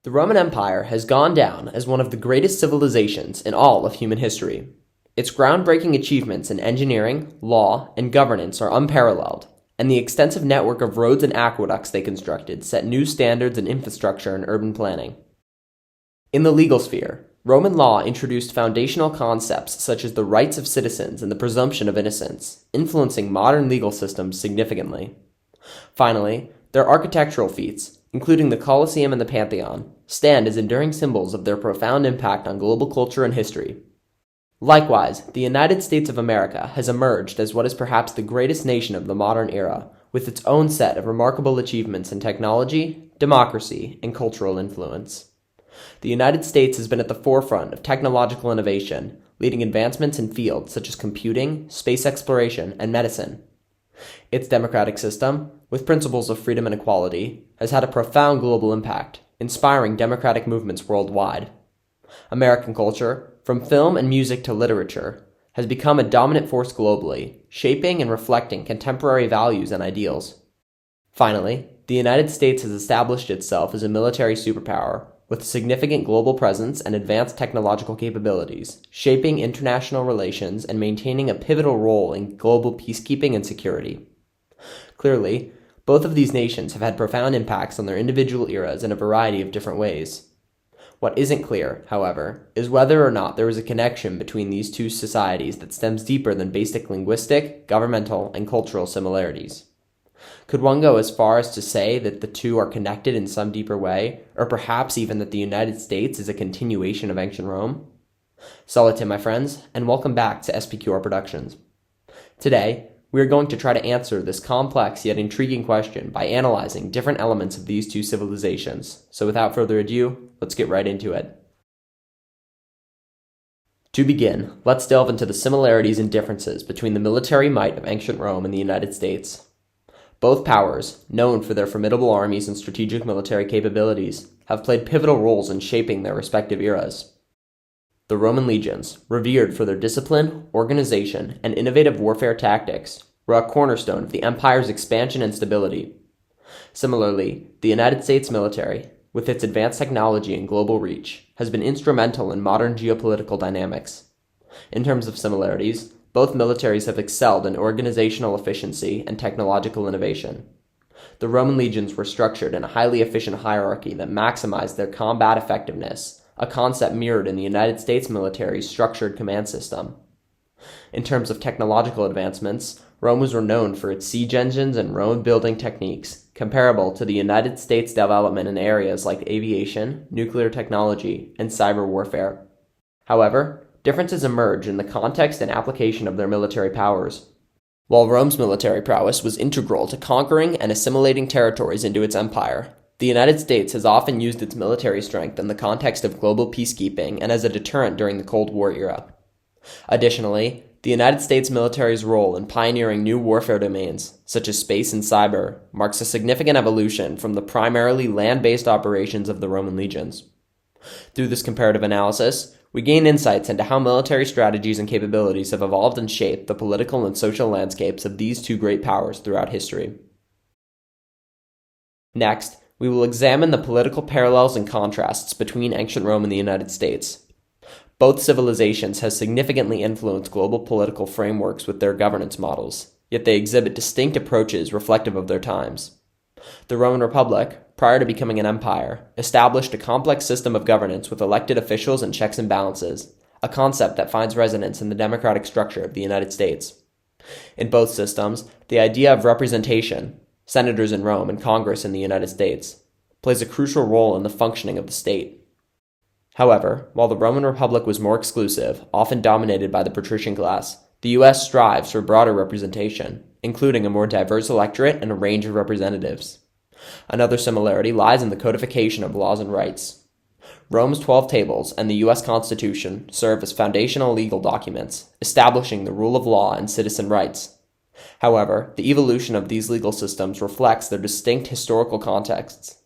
The Roman Empire has gone down as one of the greatest civilizations in all of human history. Its groundbreaking achievements in engineering, law, and governance are unparalleled, and the extensive network of roads and aqueducts they constructed set new standards in infrastructure and urban planning. In the legal sphere, Roman law introduced foundational concepts such as the rights of citizens and the presumption of innocence, influencing modern legal systems significantly. Finally, their architectural feats, including the Colosseum and the Pantheon, stand as enduring symbols of their profound impact on global culture and history. Likewise, the United States of America has emerged as what is perhaps the greatest nation of the modern era, with its own set of remarkable achievements in technology, democracy, and cultural influence. The United States has been at the forefront of technological innovation, leading advancements in fields such as computing, space exploration, and medicine. Its democratic system, with principles of freedom and equality, has had a profound global impact, inspiring democratic movements worldwide. American culture, from film and music to literature, has become a dominant force globally, shaping and reflecting contemporary values and ideals. Finally, the United States has established itself as a military superpower, with significant global presence and advanced technological capabilities, shaping international relations and maintaining a pivotal role in global peacekeeping and security. Clearly, both of these nations have had profound impacts on their individual eras in a variety of different ways. What isn't clear, however, is whether or not there is a connection between these two societies that stems deeper than basic linguistic, governmental, and cultural similarities. Could one go as far as to say that the two are connected in some deeper way, or perhaps even that the United States is a continuation of ancient Rome? Salvete, my friends, and welcome back to S.P.Q.R. Productions. Today, we are going to try to answer this complex yet intriguing question by analyzing different elements of these two civilizations. So without further ado, let's get right into it. To begin, let's delve into the similarities and differences between the military might of ancient Rome and the United States. Both powers, known for their formidable armies and strategic military capabilities, have played pivotal roles in shaping their respective eras. The Roman legions, revered for their discipline, organization, and innovative warfare tactics, were a cornerstone of the empire's expansion and stability. Similarly, the United States military, with its advanced technology and global reach, has been instrumental in modern geopolitical dynamics. In terms of similarities, both militaries have excelled in organizational efficiency and technological innovation. The Roman legions were structured in a highly efficient hierarchy that maximized their combat effectiveness, a concept mirrored in the United States military's structured command system. In terms of technological advancements, Rome was renowned for its siege engines and road-building techniques, comparable to the United States' development in areas like aviation, nuclear technology, and cyber warfare. However, differences emerge in the context and application of their military powers. While Rome's military prowess was integral to conquering and assimilating territories into its empire, the United States has often used its military strength in the context of global peacekeeping and as a deterrent during the Cold War era. Additionally, the United States military's role in pioneering new warfare domains, such as space and cyber, marks a significant evolution from the primarily land-based operations of the Roman legions. Through this comparative analysis, we gain insights into how military strategies and capabilities have evolved and shaped the political and social landscapes of these two great powers throughout history. Next, we will examine the political parallels and contrasts between ancient Rome and the United States. Both civilizations have significantly influenced global political frameworks with their governance models, yet they exhibit distinct approaches reflective of their times. The Roman Republic, prior to becoming an empire, established a complex system of governance with elected officials and checks and balances, a concept that finds resonance in the democratic structure of the United States. In both systems, the idea of representation, senators in Rome and Congress in the United States, plays a crucial role in the functioning of the state. However, while the Roman Republic was more exclusive, often dominated by the patrician class, the U.S. strives for broader representation, including a more diverse electorate and a range of representatives. Another similarity lies in the codification of laws and rights. Rome's 12 Tables and the U.S. Constitution serve as foundational legal documents, establishing the rule of law and citizen rights. However, the evolution of these legal systems reflects their distinct historical contexts.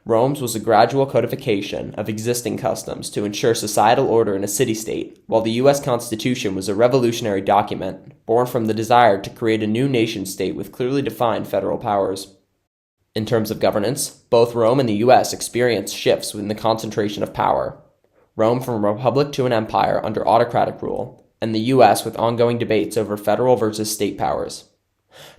Rome's was a gradual codification of existing customs to ensure societal order in a city-state, while the U.S. Constitution was a revolutionary document born from the desire to create a new nation-state with clearly defined federal powers. In terms of governance, both Rome and the US experienced shifts in the concentration of power. Rome from a republic to an empire under autocratic rule, and the US with ongoing debates over federal versus state powers.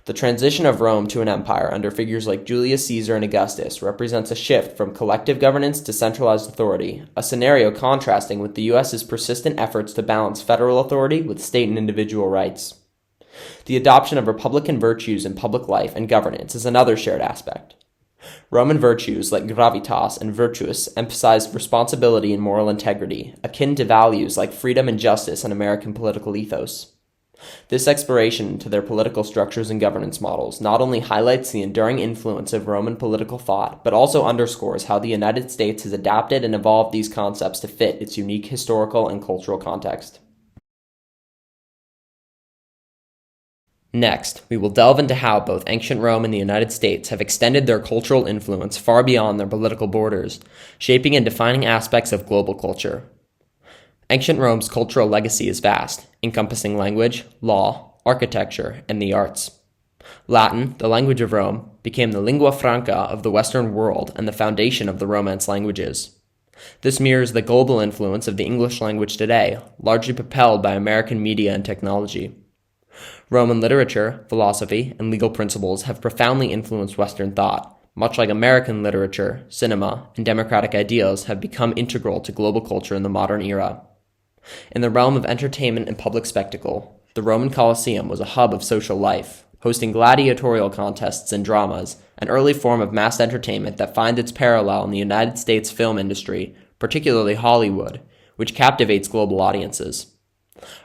The transition of Rome to an empire under figures like Julius Caesar and Augustus represents a shift from collective governance to centralized authority, a scenario contrasting with the US's persistent efforts to balance federal authority with state and individual rights. The adoption of republican virtues in public life and governance is another shared aspect. Roman virtues like gravitas and virtus emphasized responsibility and moral integrity, akin to values like freedom and justice in American political ethos. This exploration into their political structures and governance models not only highlights the enduring influence of Roman political thought, but also underscores how the United States has adapted and evolved these concepts to fit its unique historical and cultural context. Next, we will delve into how both ancient Rome and the United States have extended their cultural influence far beyond their political borders, shaping and defining aspects of global culture. Ancient Rome's cultural legacy is vast, encompassing language, law, architecture, and the arts. Latin, the language of Rome, became the lingua franca of the Western world and the foundation of the Romance languages. This mirrors the global influence of the English language today, largely propelled by American media and technology. Roman literature, philosophy, and legal principles have profoundly influenced Western thought, much like American literature, cinema, and democratic ideals have become integral to global culture in the modern era. In the realm of entertainment and public spectacle, the Roman Colosseum was a hub of social life, hosting gladiatorial contests and dramas, an early form of mass entertainment that finds its parallel in the United States film industry, particularly Hollywood, which captivates global audiences.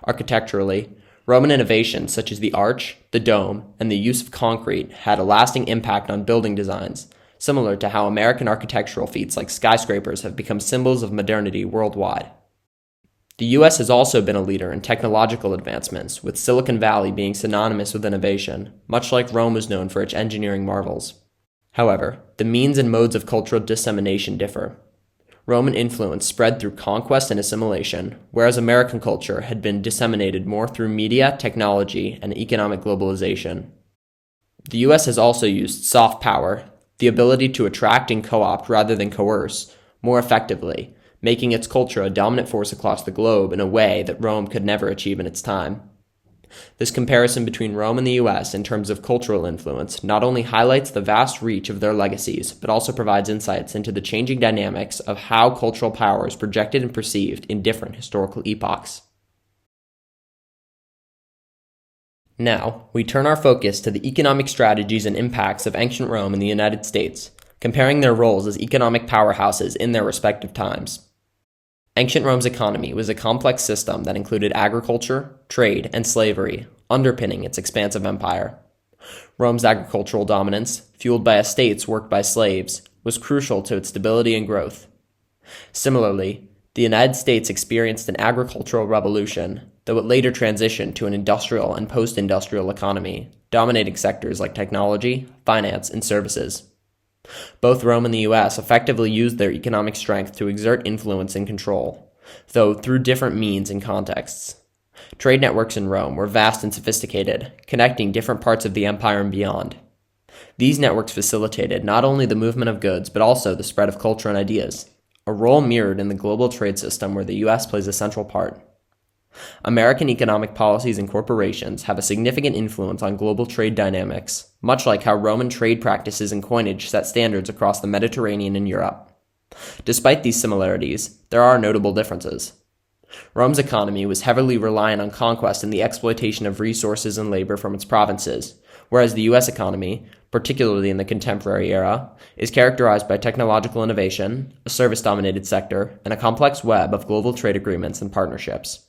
Architecturally, Roman innovations such as the arch, the dome, and the use of concrete had a lasting impact on building designs, similar to how American architectural feats like skyscrapers have become symbols of modernity worldwide. The US has also been a leader in technological advancements, with Silicon Valley being synonymous with innovation, much like Rome was known for its engineering marvels. However, the means and modes of cultural dissemination differ. Roman influence spread through conquest and assimilation, whereas American culture had been disseminated more through media, technology, and economic globalization. The US has also used soft power, the ability to attract and co-opt rather than coerce, more effectively, making its culture a dominant force across the globe in a way that Rome could never achieve in its time. This comparison between Rome and the US in terms of cultural influence not only highlights the vast reach of their legacies, but also provides insights into the changing dynamics of how cultural power is projected and perceived in different historical epochs. Now, we turn our focus to the economic strategies and impacts of ancient Rome and the United States, comparing their roles as economic powerhouses in their respective times. Ancient Rome's economy was a complex system that included agriculture, trade, and slavery, underpinning its expansive empire. Rome's agricultural dominance, fueled by estates worked by slaves, was crucial to its stability and growth. Similarly, the United States experienced an agricultural revolution, though it later transitioned to an industrial and post-industrial economy, dominating sectors like technology, finance, and services. Both Rome and the US effectively used their economic strength to exert influence and control, though through different means and contexts. Trade networks in Rome were vast and sophisticated, connecting different parts of the empire and beyond. These networks facilitated not only the movement of goods, but also the spread of culture and ideas, a role mirrored in the global trade system where the US plays a central part. American economic policies and corporations have a significant influence on global trade dynamics, much like how Roman trade practices and coinage set standards across the Mediterranean and Europe. Despite these similarities, there are notable differences. Rome's economy was heavily reliant on conquest and the exploitation of resources and labor from its provinces, whereas the US economy, particularly in the contemporary era, is characterized by technological innovation, a service-dominated sector, and a complex web of global trade agreements and partnerships.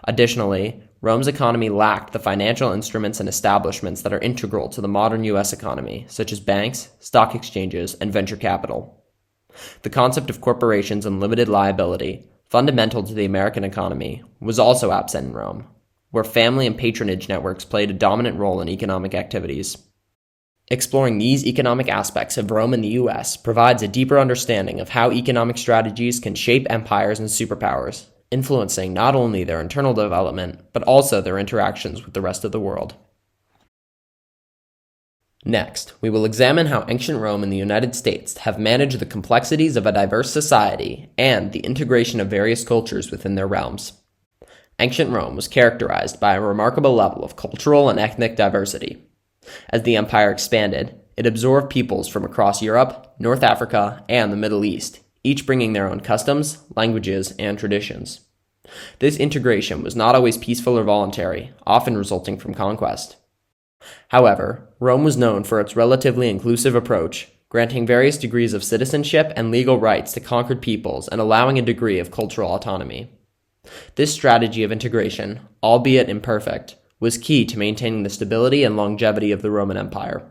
Additionally, Rome's economy lacked the financial instruments and establishments that are integral to the modern U.S. economy, such as banks, stock exchanges, and venture capital. The concept of corporations and limited liability, fundamental to the American economy, was also absent in Rome, where family and patronage networks played a dominant role in economic activities. Exploring these economic aspects of Rome and the U.S. provides a deeper understanding of how economic strategies can shape empires and superpowers, influencing not only their internal development, but also their interactions with the rest of the world. Next, we will examine how ancient Rome and the United States have managed the complexities of a diverse society and the integration of various cultures within their realms. Ancient Rome was characterized by a remarkable level of cultural and ethnic diversity. As the empire expanded, it absorbed peoples from across Europe, North Africa, and the Middle East, each bringing their own customs, languages, and traditions. This integration was not always peaceful or voluntary, often resulting from conquest. However, Rome was known for its relatively inclusive approach, granting various degrees of citizenship and legal rights to conquered peoples and allowing a degree of cultural autonomy. This strategy of integration, albeit imperfect, was key to maintaining the stability and longevity of the Roman Empire.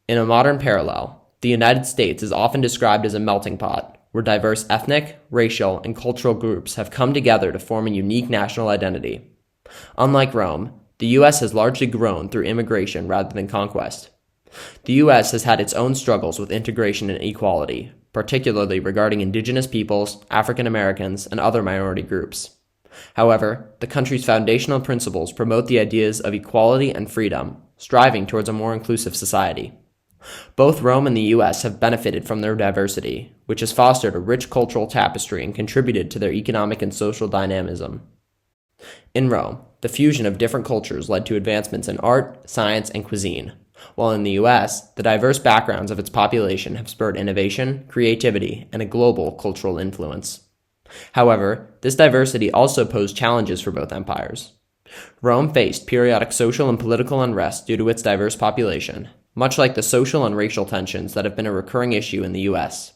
In a modern parallel, the United States is often described as a melting pot, where diverse ethnic, racial, and cultural groups have come together to form a unique national identity. Unlike Rome, the U.S. has largely grown through immigration rather than conquest. The U.S. has had its own struggles with integration and equality, particularly regarding indigenous peoples, African Americans, and other minority groups. However, the country's foundational principles promote the ideas of equality and freedom, striving towards a more inclusive society. Both Rome and the U.S. have benefited from their diversity, which has fostered a rich cultural tapestry and contributed to their economic and social dynamism. In Rome, the fusion of different cultures led to advancements in art, science, and cuisine, while in the U.S., the diverse backgrounds of its population have spurred innovation, creativity, and a global cultural influence. However, this diversity also posed challenges for both empires. Rome faced periodic social and political unrest due to its diverse population, much like the social and racial tensions that have been a recurring issue in the U.S.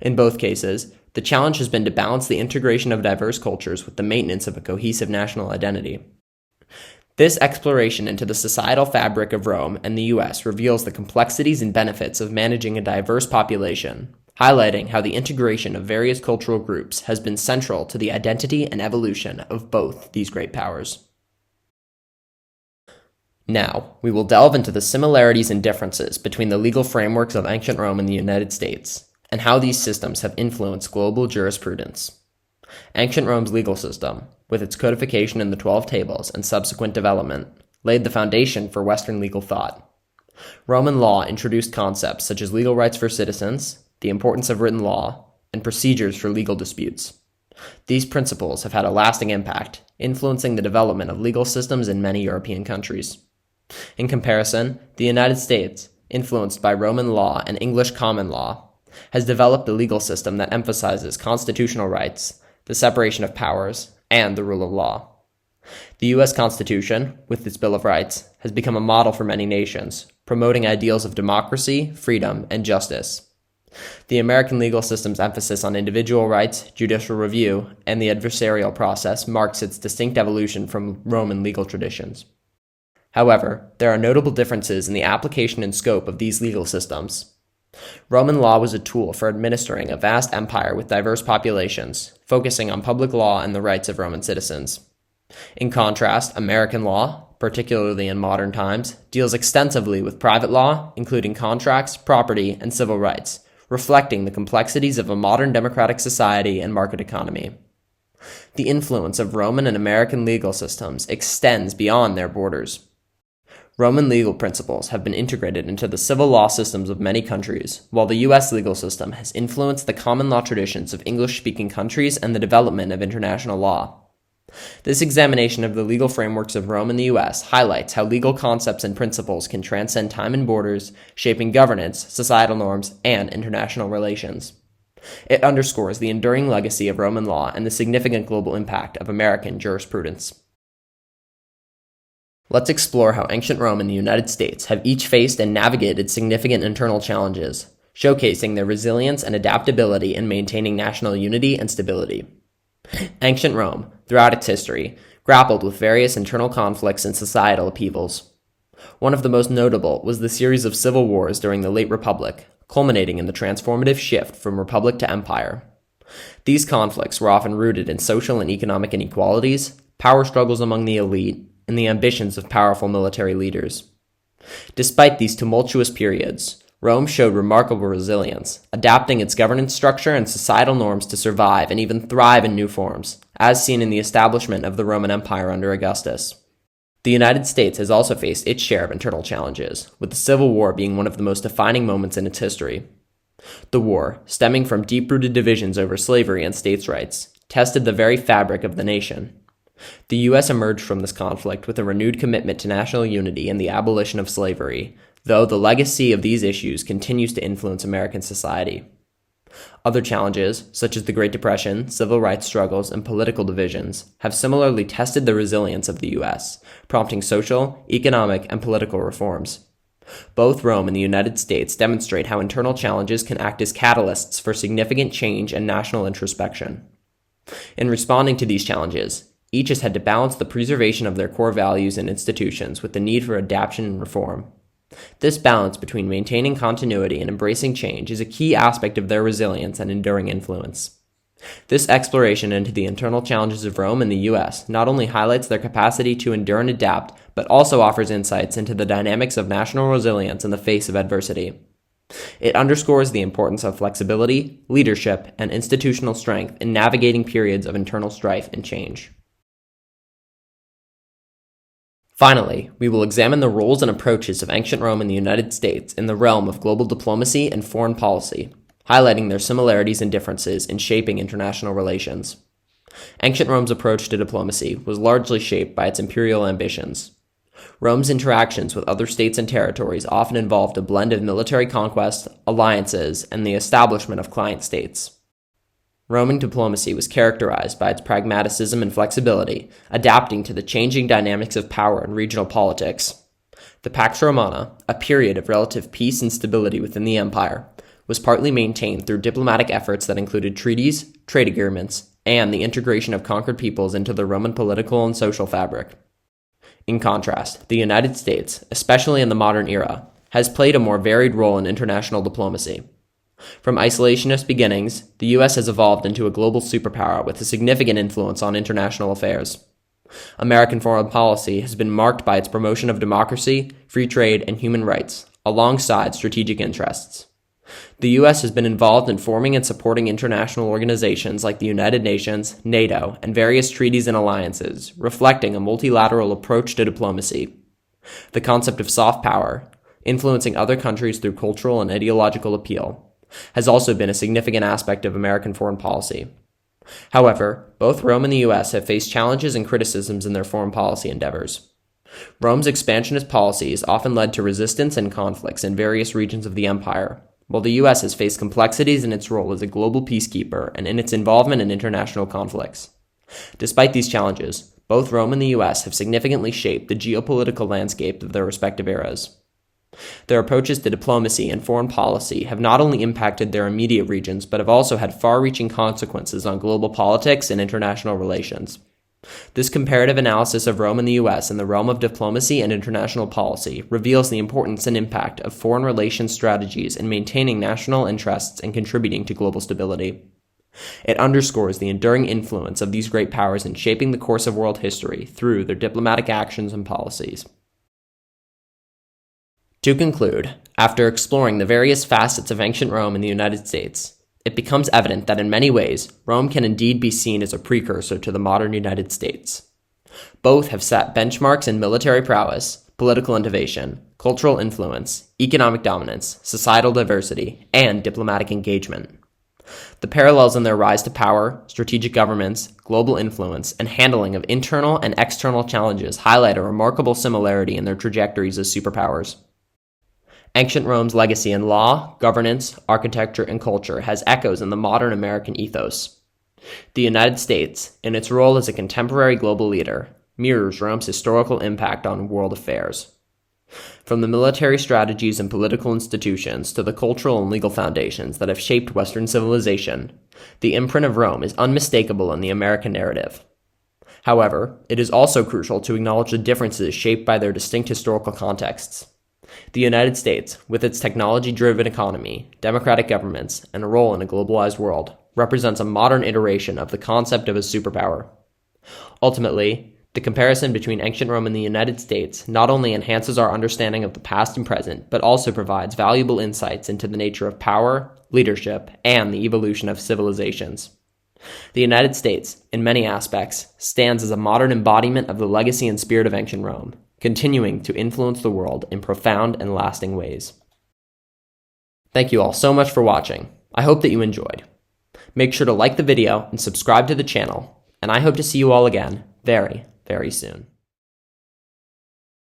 In both cases, the challenge has been to balance the integration of diverse cultures with the maintenance of a cohesive national identity. This exploration into the societal fabric of Rome and the U.S. reveals the complexities and benefits of managing a diverse population, highlighting how the integration of various cultural groups has been central to the identity and evolution of both these great powers. Now, we will delve into the similarities and differences between the legal frameworks of ancient Rome and the United States, and how these systems have influenced global jurisprudence. Ancient Rome's legal system, with its codification in the 12 Tables and subsequent development, laid the foundation for Western legal thought. Roman law introduced concepts such as legal rights for citizens, the importance of written law, and procedures for legal disputes. These principles have had a lasting impact, influencing the development of legal systems in many European countries. In comparison, the United States, influenced by Roman law and English common law, has developed a legal system that emphasizes constitutional rights, the separation of powers, and the rule of law. The U.S. Constitution, with its Bill of Rights, has become a model for many nations, promoting ideals of democracy, freedom, and justice. The American legal system's emphasis on individual rights, judicial review, and the adversarial process marks its distinct evolution from Roman legal traditions. However, there are notable differences in the application and scope of these legal systems. Roman law was a tool for administering a vast empire with diverse populations, focusing on public law and the rights of Roman citizens. In contrast, American law, particularly in modern times, deals extensively with private law, including contracts, property, and civil rights, reflecting the complexities of a modern democratic society and market economy. The influence of Roman and American legal systems extends beyond their borders. Roman legal principles have been integrated into the civil law systems of many countries, while the U.S. legal system has influenced the common law traditions of English-speaking countries and the development of international law. This examination of the legal frameworks of Rome and the U.S. highlights how legal concepts and principles can transcend time and borders, shaping governance, societal norms, and international relations. It underscores the enduring legacy of Roman law and the significant global impact of American jurisprudence. Let's explore how ancient Rome and the United States have each faced and navigated significant internal challenges, showcasing their resilience and adaptability in maintaining national unity and stability. Ancient Rome, throughout its history, grappled with various internal conflicts and societal upheavals. One of the most notable was the series of civil wars during the late Republic, culminating in the transformative shift from republic to empire. These conflicts were often rooted in social and economic inequalities, power struggles among the elite, and the ambitions of powerful military leaders. Despite these tumultuous periods, Rome showed remarkable resilience, adapting its governance structure and societal norms to survive and even thrive in new forms, as seen in the establishment of the Roman Empire under Augustus. The United States has also faced its share of internal challenges, with the Civil War being one of the most defining moments in its history. The war, stemming from deep-rooted divisions over slavery and states' rights, tested the very fabric of the nation. The U.S. emerged from this conflict with a renewed commitment to national unity and the abolition of slavery, though the legacy of these issues continues to influence American society. Other challenges, such as the Great Depression, civil rights struggles, and political divisions, have similarly tested the resilience of the U.S., prompting social, economic, and political reforms. Both Rome and the United States demonstrate how internal challenges can act as catalysts for significant change and national introspection. In responding to these challenges, each has had to balance the preservation of their core values and institutions with the need for adaptation and reform. This balance between maintaining continuity and embracing change is a key aspect of their resilience and enduring influence. This exploration into the internal challenges of Rome and the U.S. not only highlights their capacity to endure and adapt, but also offers insights into the dynamics of national resilience in the face of adversity. It underscores the importance of flexibility, leadership, and institutional strength in navigating periods of internal strife and change. Finally, we will examine the roles and approaches of ancient Rome and the United States in the realm of global diplomacy and foreign policy, highlighting their similarities and differences in shaping international relations. Ancient Rome's approach to diplomacy was largely shaped by its imperial ambitions. Rome's interactions with other states and territories often involved a blend of military conquest, alliances, and the establishment of client states. Roman diplomacy was characterized by its pragmatism and flexibility, adapting to the changing dynamics of power and regional politics. The Pax Romana, a period of relative peace and stability within the empire, was partly maintained through diplomatic efforts that included treaties, trade agreements, and the integration of conquered peoples into the Roman political and social fabric. In contrast, the United States, especially in the modern era, has played a more varied role in international diplomacy. From isolationist beginnings, the U.S. has evolved into a global superpower with a significant influence on international affairs. American foreign policy has been marked by its promotion of democracy, free trade, and human rights, alongside strategic interests. The U.S. has been involved in forming and supporting international organizations like the United Nations, NATO, and various treaties and alliances, reflecting a multilateral approach to diplomacy. The concept of soft power, influencing other countries through cultural and ideological appeal, has also been a significant aspect of American foreign policy. However, both Rome and the U.S. have faced challenges and criticisms in their foreign policy endeavors. Rome's expansionist policies often led to resistance and conflicts in various regions of the empire, while the U.S. has faced complexities in its role as a global peacekeeper and in its involvement in international conflicts. Despite these challenges, both Rome and the U.S. have significantly shaped the geopolitical landscape of their respective eras. Their approaches to diplomacy and foreign policy have not only impacted their immediate regions, but have also had far-reaching consequences on global politics and international relations. This comparative analysis of Rome and the U.S. in the realm of diplomacy and international policy reveals the importance and impact of foreign relations strategies in maintaining national interests and contributing to global stability. It underscores the enduring influence of these great powers in shaping the course of world history through their diplomatic actions and policies. To conclude, after exploring the various facets of ancient Rome and the United States, it becomes evident that in many ways, Rome can indeed be seen as a precursor to the modern United States. Both have set benchmarks in military prowess, political innovation, cultural influence, economic dominance, societal diversity, and diplomatic engagement. The parallels in their rise to power, strategic governments, global influence, and handling of internal and external challenges highlight a remarkable similarity in their trajectories as superpowers. Ancient Rome's legacy in law, governance, architecture, and culture has echoes in the modern American ethos. The United States, in its role as a contemporary global leader, mirrors Rome's historical impact on world affairs. From the military strategies and political institutions to the cultural and legal foundations that have shaped Western civilization, the imprint of Rome is unmistakable in the American narrative. However, it is also crucial to acknowledge the differences shaped by their distinct historical contexts. The United States, with its technology-driven economy, democratic governments, and a role in a globalized world, represents a modern iteration of the concept of a superpower. Ultimately, the comparison between ancient Rome and the United States not only enhances our understanding of the past and present, but also provides valuable insights into the nature of power, leadership, and the evolution of civilizations. The United States, in many aspects, stands as a modern embodiment of the legacy and spirit of ancient Rome, continuing to influence the world in profound and lasting ways. Thank you all so much for watching. I hope that you enjoyed. Make sure to like the video and subscribe to the channel, and I hope to see you all again very, very soon.